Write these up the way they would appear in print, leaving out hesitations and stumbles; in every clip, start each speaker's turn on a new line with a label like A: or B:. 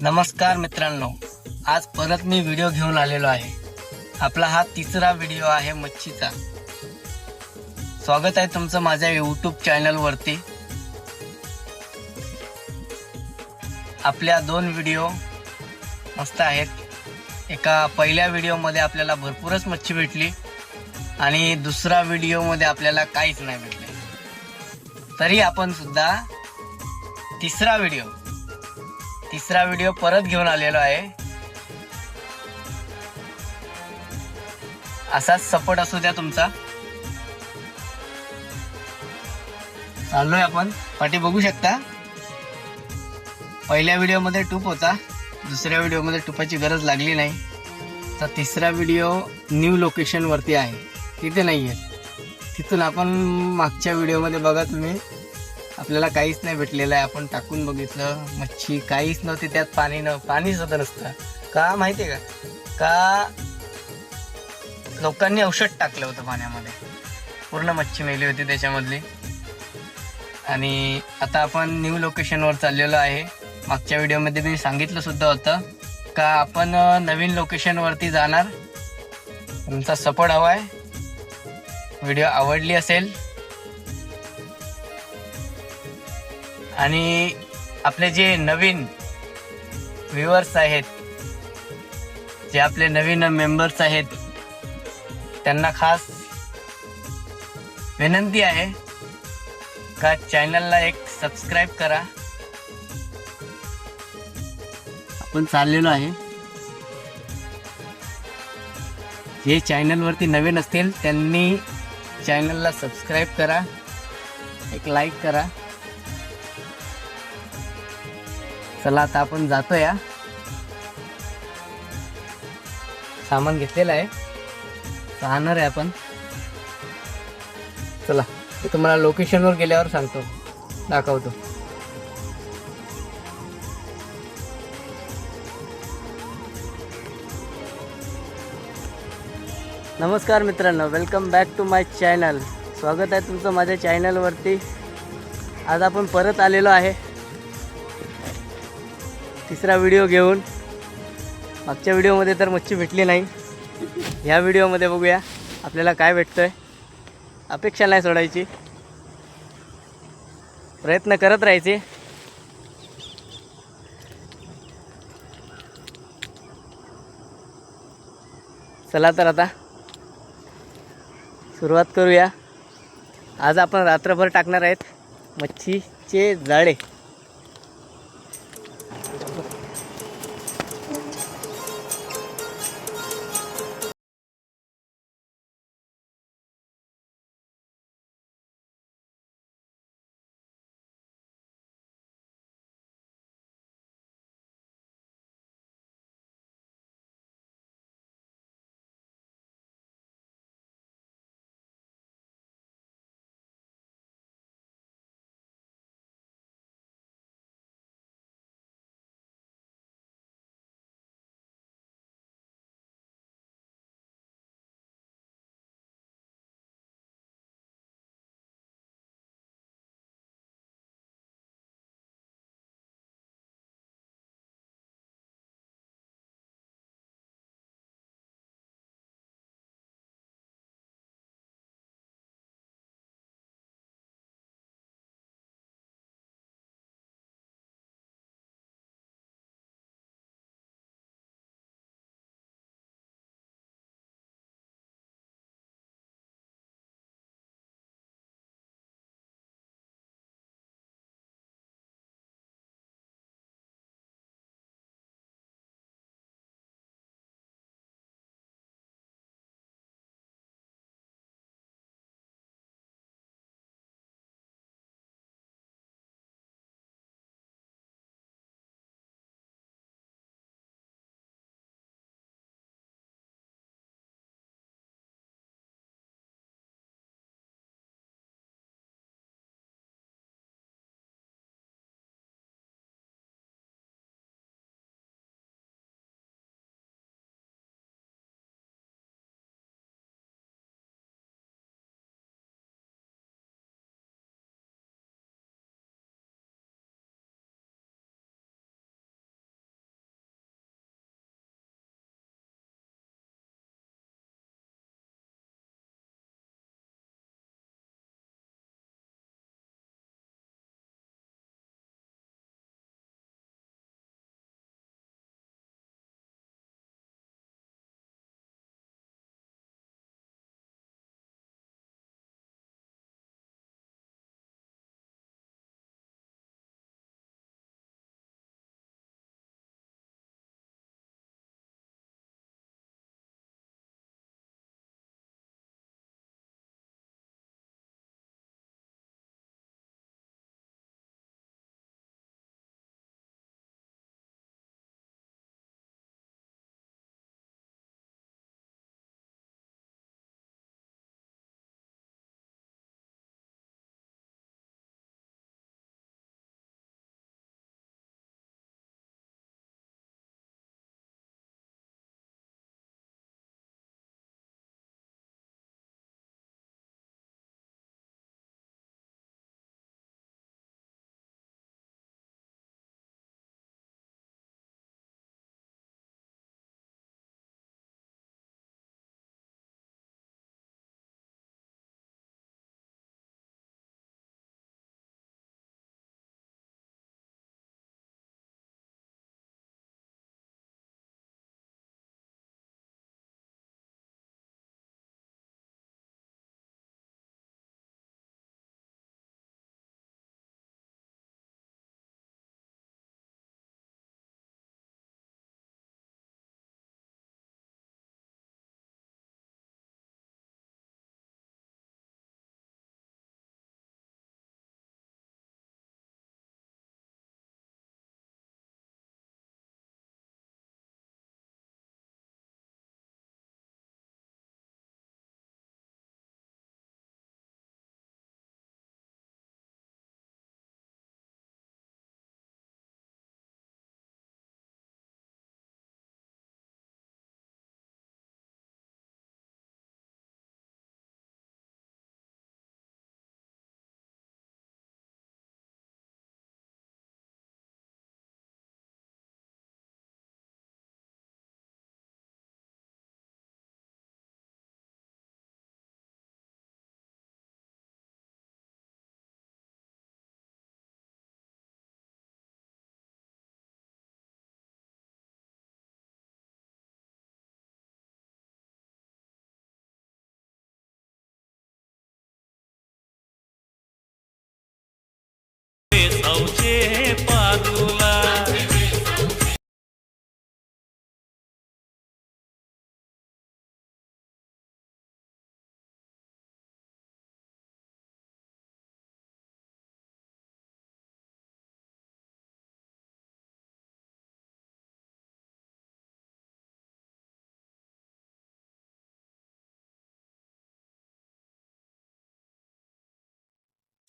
A: नमस्कार मित्रांनो, आज परत मी व्हिडिओ घेऊन आलेलो आहे। आपला हा तिसरा व्हिडिओ आहे मच्छीचा। स्वागत आहे तुमचं माझ्या YouTube चॅनलवरती। आपल्या दोन व्हिडिओ मस्त आहेत। एका पहिल्या व्हिडिओमध्ये आपल्याला भरपूरच मच्छी भेटली आणि दुसरा व्हिडिओमध्ये आपल्याला काहीच नाही भेटले। तरी आपण सुद्धा तिसरा व्हिडिओ परत घेऊन आलेलो आहे। असाच सपोर्ट असू द्या तुमचा। चाललोय आपण पाठी बघू शकता। पहिल्या व्हिडिओमध्ये टूप होता, दुसऱ्या व्हिडिओमध्ये टूपाची गरज लागली नाही। तर तिसरा व्हिडिओ न्यू लोकेशन वरती आहे, तिथे नाहीये। तिथून आपण मागच्या व्हिडिओमध्ये बघा तुम्ही, आपल्याला काहीच नाही भेटलेलं आहे। आपण टाकून बघितलं, मच्छी काहीच नव्हती त्यात, पाणी सुद्धा नसतं। का माहिती आहे का लोकांनी औषध टाकलं होतं पाण्यामध्ये, पूर्ण मच्छी मेली होती त्याच्यामधली। आणि आता आपण न्यू लोकेशनवर चाललेलो आहे। मागच्या व्हिडिओमध्ये मी सांगितलं सुद्धा होतं का आपण नवीन लोकेशनवरती जाणार। तुमचा सपोर्ट हवा आहे। व्हिडिओ आवडली असेल आणि आपले जे नवीन व्ह्यूअर्स आहेत, जे आपले नवीन मेंबर्स आहेत, त्यांना खास विनंती आहे का चॅनलला एक सबस्क्राईब करा। आपण चाललेलो आहे। जे चॅनलवरती नवीन असतील त्यांनी चॅनलला सबस्क्राईब करा, एक लाईक करा। चला आता आपण जातोय। सामान घेतलेलं आहे, जाणार आहे आपण। चला मी तुम्हाला लोकेशनवर गेल्यावर सांगतो, दाखवतो। नमस्कार मित्रांनो, welcome back to my channel. स्वागत आहे तुमचं माझ्या चॅनलवरती। आज आपण परत आलेलो आहे तिसरा व्हिडिओ घेऊन। मागच्या व्हिडिओमध्ये तर मच्छी भेटली नाही, ह्या व्हिडिओमध्ये बघूया आपल्याला काय भेटतंय। अपेक्षा नाही सोडायची, प्रयत्न करत राहायचे। चला तर आता सुरुवात करूया। आज आपण रात्रभर टाकणार आहेत मच्छीचे जाळे।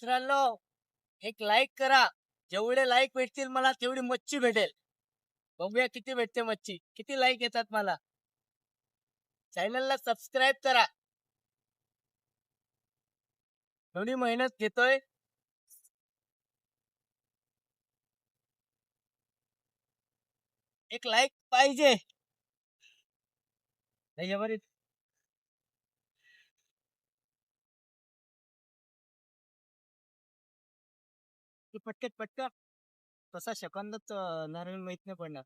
A: मित्रांनो, एक लाईक करा. जेवढे लाईक भेटतील मला तेवढी मच्छी भेटेल. बघूया किती भेटते मच्छी, किती लाईक येतात मला. चॅनलला सबस्क्राईब करा. एवढी मेहनत घेतोय. एक लाईक पाहिजे. त्याच्यावर पटकन पटकन तसा सेकंदच नारळ माहित नाही पडणार.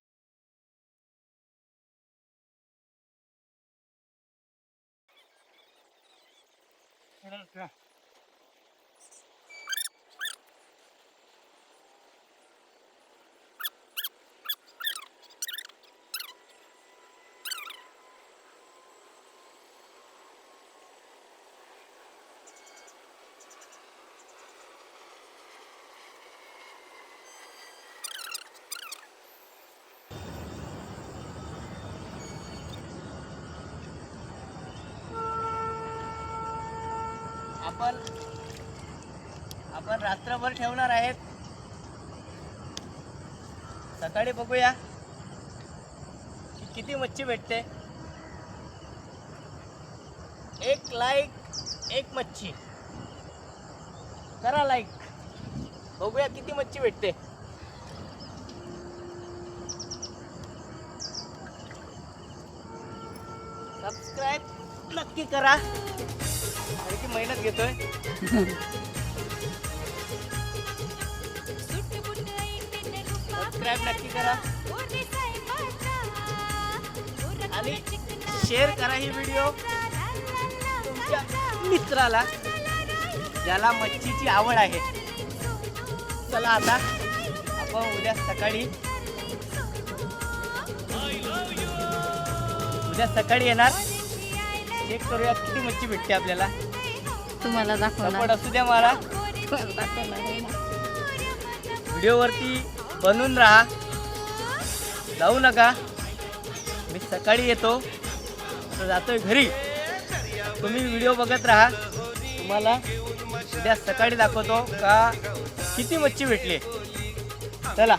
A: आपण रात्रभर ठेवणार आहेत. सकाळी बघूया की किती मच्छी भेटते. एक लाईक एक मच्छी करा. लाईक बघूया किती मच्छी भेटते. सबस्क्राईब नक्की करा. आणखी मेहनत घेतोय. सबस्क्राईब नक्की करा आणि शेअर करा ही व्हिडिओ तुमच्या मित्राला ज्याला मच्छीची आवड आहे. चला आता आपण उद्या सकाळी येणार. चेक करूया किती मच्छी भेटते आपल्याला.
B: तुम्हाला दाखवणार
A: असू द्या मला. व्हिडिओवरती बनून राहा, जाऊ नका. मी सकाळी येतो तर जातोय घरी. तुम्ही व्हिडिओ बघत राहा. तुम्हाला उद्या सकाळी दाखवतो का किती मच्छी भेटली. चला.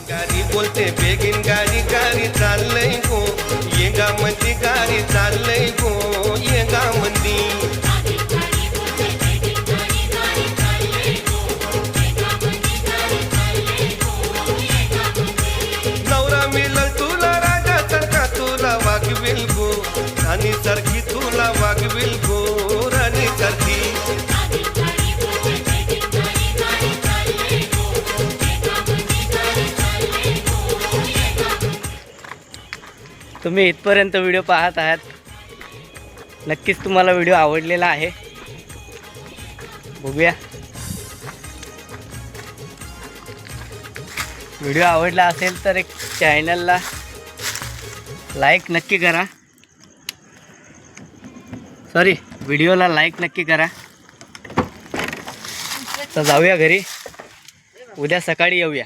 C: गाडी बोलते बेगीन गाडी गाडी चाललंय गो. ये गामंदी गाडी चाललंय गो. ये गामंदी नवरा मिळल तुला राजा सारखा तुला वागविल गो. राणी सारखी तुला वागविल गो. राणी सारखी
A: तुम्ही इथपर्यंत व्हिडिओ पाहत आहात. नक्कीच तुम्हाला व्हिडिओ आवडलेला आहे. बघूया. व्हिडिओ आवडला असेल तर एक चॅनलला लाईक नक्की करा. व्हिडिओला लाईक नक्की करा. तर जाऊया घरी. उद्या सकाळी येऊया.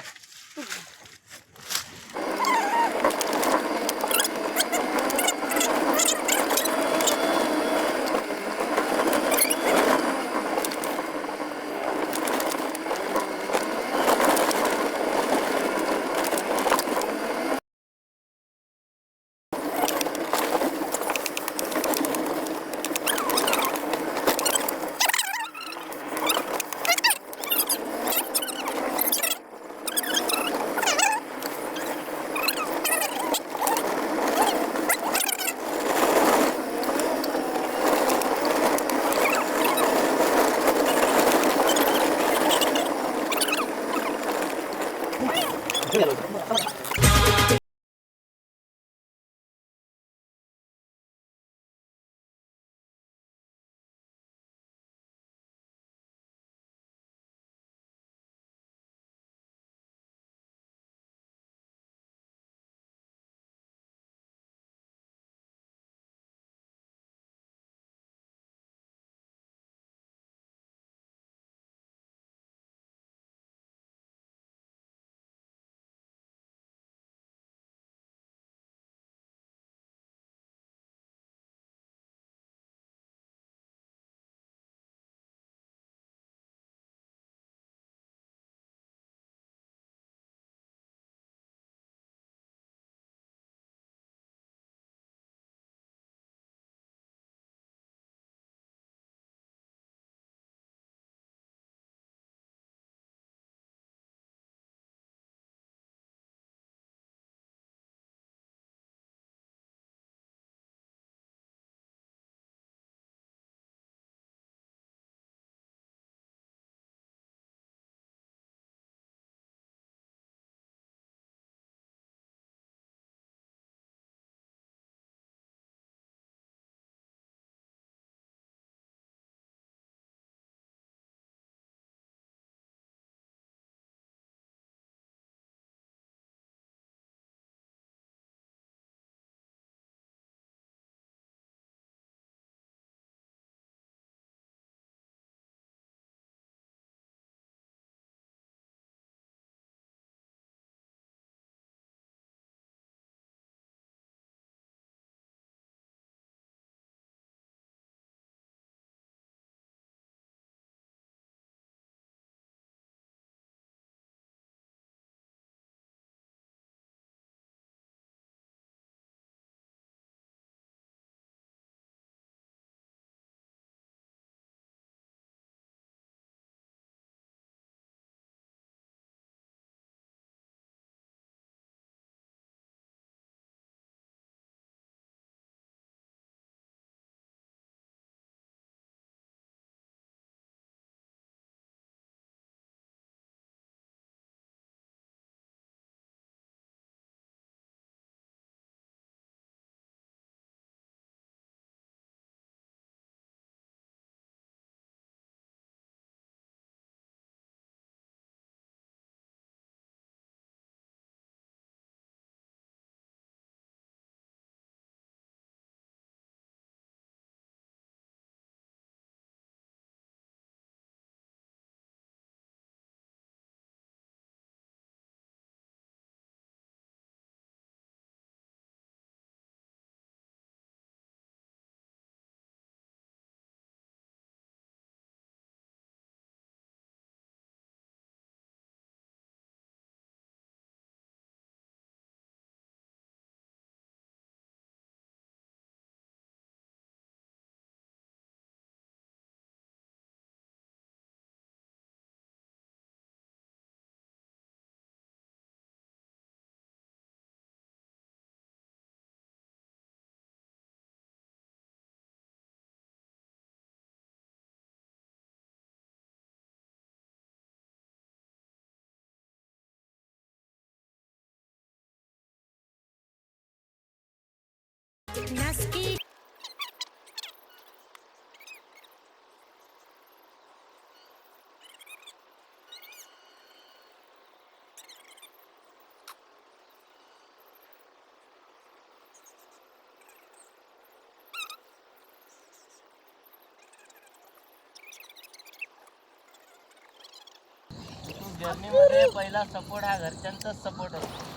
A: जर्नीमध्ये पहिला सपोर्ट हा घरच्यांचाच सपोर्ट असतो.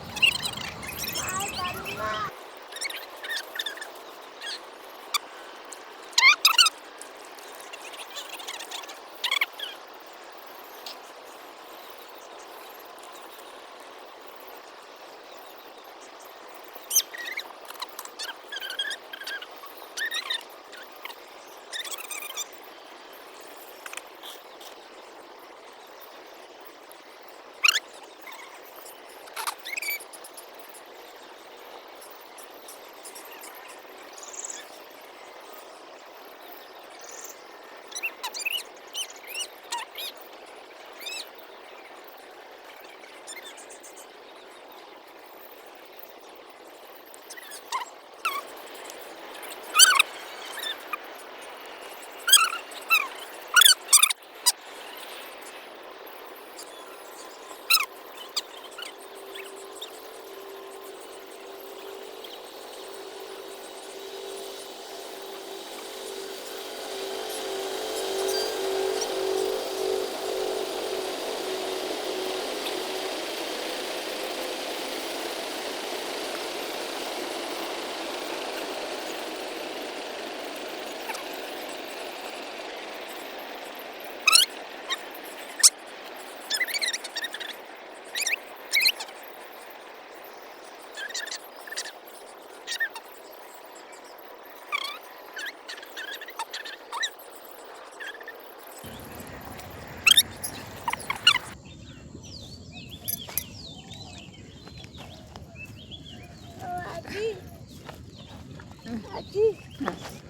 D: आजी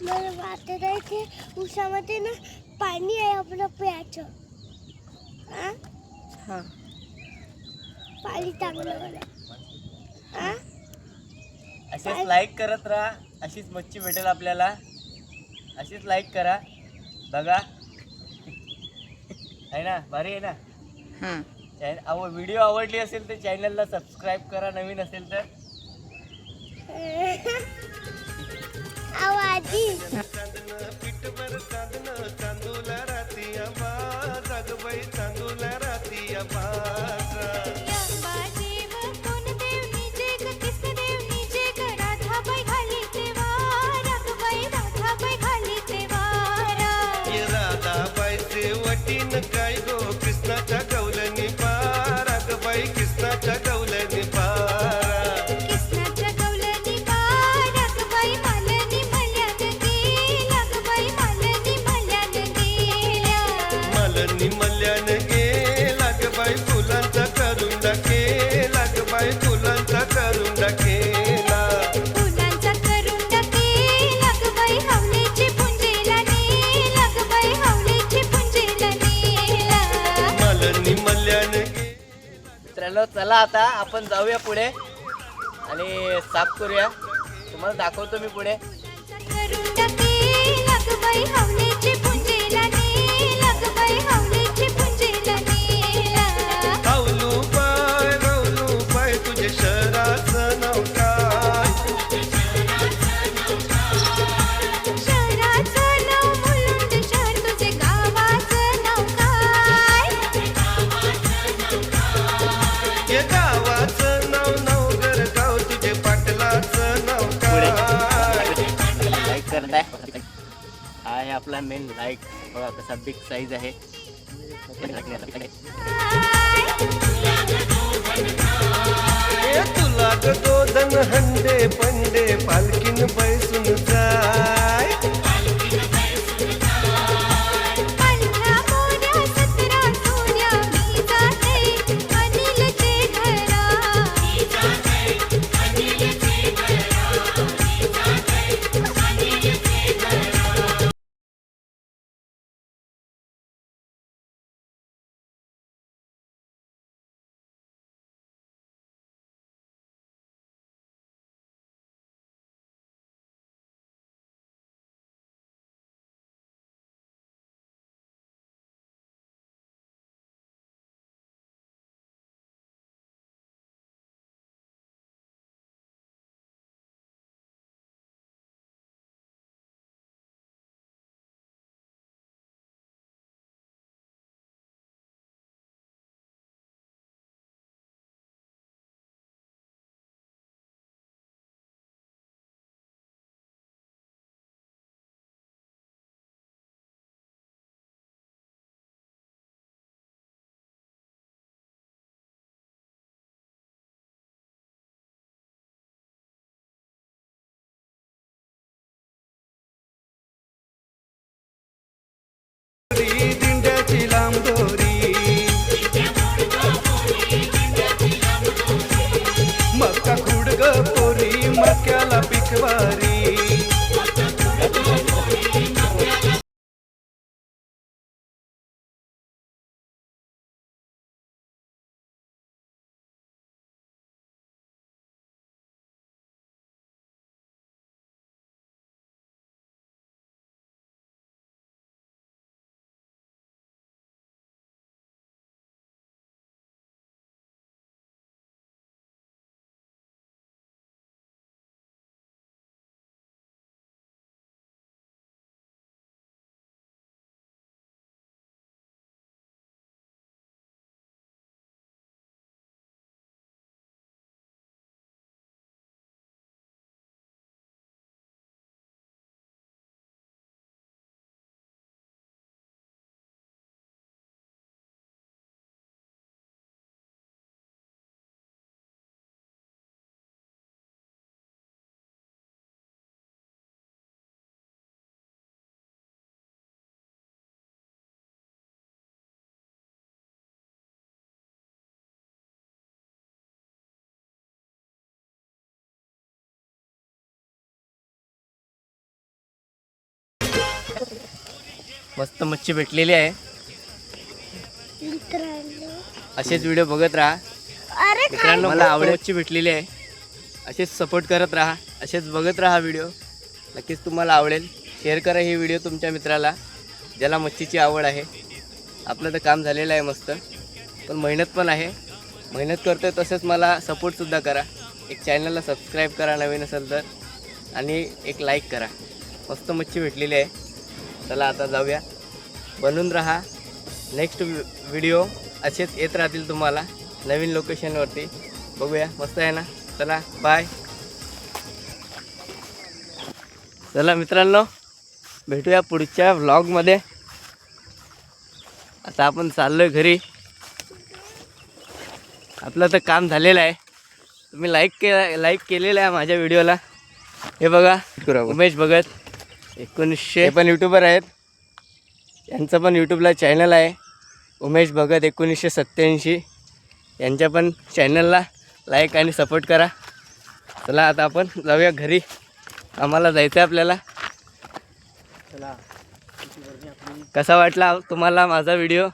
D: मला वाटत आहे की उसामध्ये ना पाणी आहे आपलं प्यायचं.
B: हा
D: पाणी चांगलं मला.
A: असेच लाईक करत राहा, अशीच मच्छी भेटेल आपल्याला. अशीच लाईक करा बघा. आहे ना, भारी आहे ना. व्हिडिओ आवडली असेल तर चॅनलला सबस्क्राईब करा, नवीन असेल तर.
D: आजी
C: चांदणं पिठभर चांदणं चांदूला राती आबा जागबाई चांदूला राती आबा. राधाबाईचे वटीन काय गो कृष्णाच्या गवलनी पार. रागबाई कृष्णाच्या गवलनी पार. मलनी मल्यान गे लागबाई फुलांचा करून टाके. लागबाई फुलांचा करून टाकेला. मलनी मल्यान गे.
A: मित्रांनो, चला आता आपण जाऊया पुढे आणि साफ करूया. तुम्हाला दाखवतो मी पुढे.
C: हावलू पाय तुझे शहराचं नाव काय. ये गावाचं नाव घर गाव तुझे पाटलाचं नाव काय.
A: लाईक करताय. हा आहे आपला मेन लाईक. बघा कसा बिग साईज आहे.
C: तुला ग दोन हंडे पंडे पालखीन बैसून जाय. ऐशवारी.
A: मस्त मच्छी भेटलेली आहे.
D: मित्रांनो
A: असेच व्हिडिओ बघत राहा
D: अरे
A: मित्रांनो. मला आवडत मच्छी भेटलेली आहे. असेच सपोर्ट करत राहा, असेच बघत राहा व्हिडिओ. नक्कीच तुम्हाला आवडेल. शेअर करा ही व्हिडिओ तुमच्या मित्राला ज्याला मच्छीची आवड आहे. आपलं तर काम झालेलं आहे मस्त, पण मेहनत पण आहे. मेहनत करतोय तसंच मला सपोर्टसुद्धा करा. एक चॅनलला सबस्क्राईब करा नवीन असेल तर, आणि एक लाईक करा. मस्त मच्छी भेटलेली आहे. चला आता जाऊया. बनून राहा. नेक्स्ट व्हिडिओ असेच येत राहतील तुम्हाला नवीन लोकेशनवरती. बघूया, मस्त आहे ना. चला बाय. चला मित्रांनो, भेटूया पुढच्या व्लॉगमध्ये. आता आपण चाललोय घरी. आपलं तर काम झालेलं आहे. तुम्ही लाईक केलेलं आहे माझ्या व्हिडिओला. हे बघा, उमेश भगत 1900 हे पण यूट्यूबर आहेत. यांचं पण यूट्यूबला चॅनल आहे, उमेश भगत 1987. यांच्या पण चॅनलला लाईक आणि सपोर्ट करा. चला आता आपण जाऊया घरी. आम्हाला जायचं आहे आपल्याला. चला, कसा वाटला तुम्हाला माझा व्हिडिओ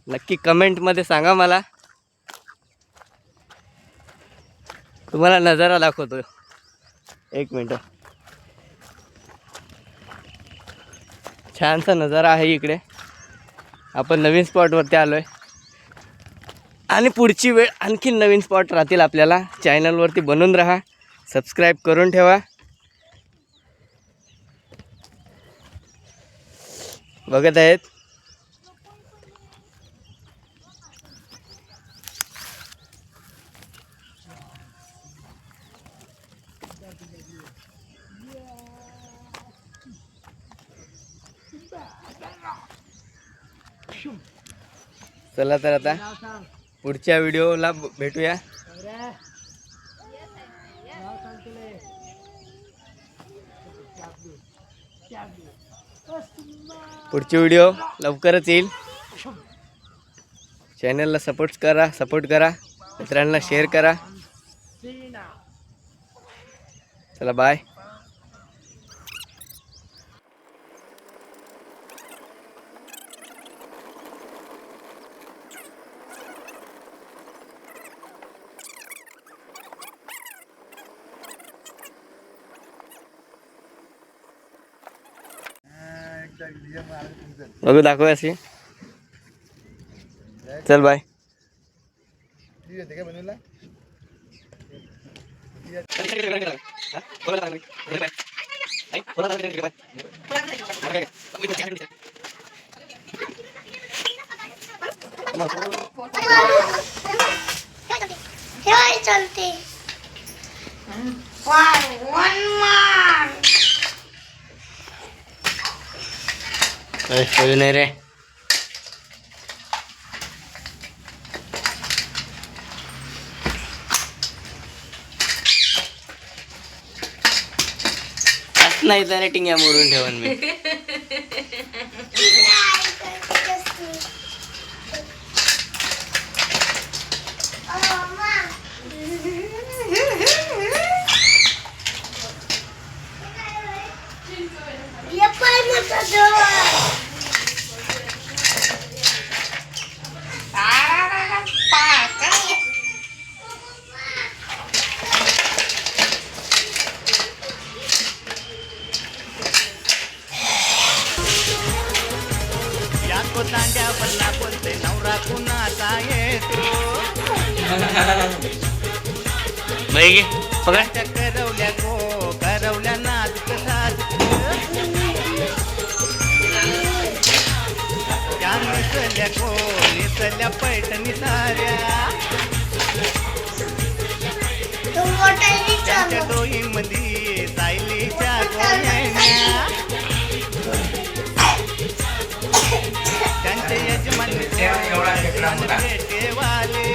A: नक्की कमेंटमध्ये सांगा मला. तुम्हाला नजारा दाखवतो, एक मिनटं. छानसा नजारा आहे इकडे. आपण नवीन स्पॉटवरती आलो आहे, आणि पुढची वेळ आणखीन नवीन स्पॉट राहतील आपल्याला. चॅनलवरती बनून राहा, सबस्क्राईब करून ठेवा. बघत आहेत. चला तर आता पुढच्या व्हिडिओला भेटूया. पुढची व्हिडिओ लवकरच येईल. चॅनलला सपोर्ट करा, मित्रांना शेअर करा. चला बाय. बघू, दाखव अशी. चल बाय.
D: चलते
A: नाही रे. नाही तर टिंग्या मोडून ठेवन मी.
E: बाई पकड.
C: करवल्या गो करवल्या नाच त्या निसल्या गो निसल्या पैठणी साऱ्या त्यांच्या डोईमध्ये सायलीच्या गोळ्या त्यांचे यजमान भेटेवाले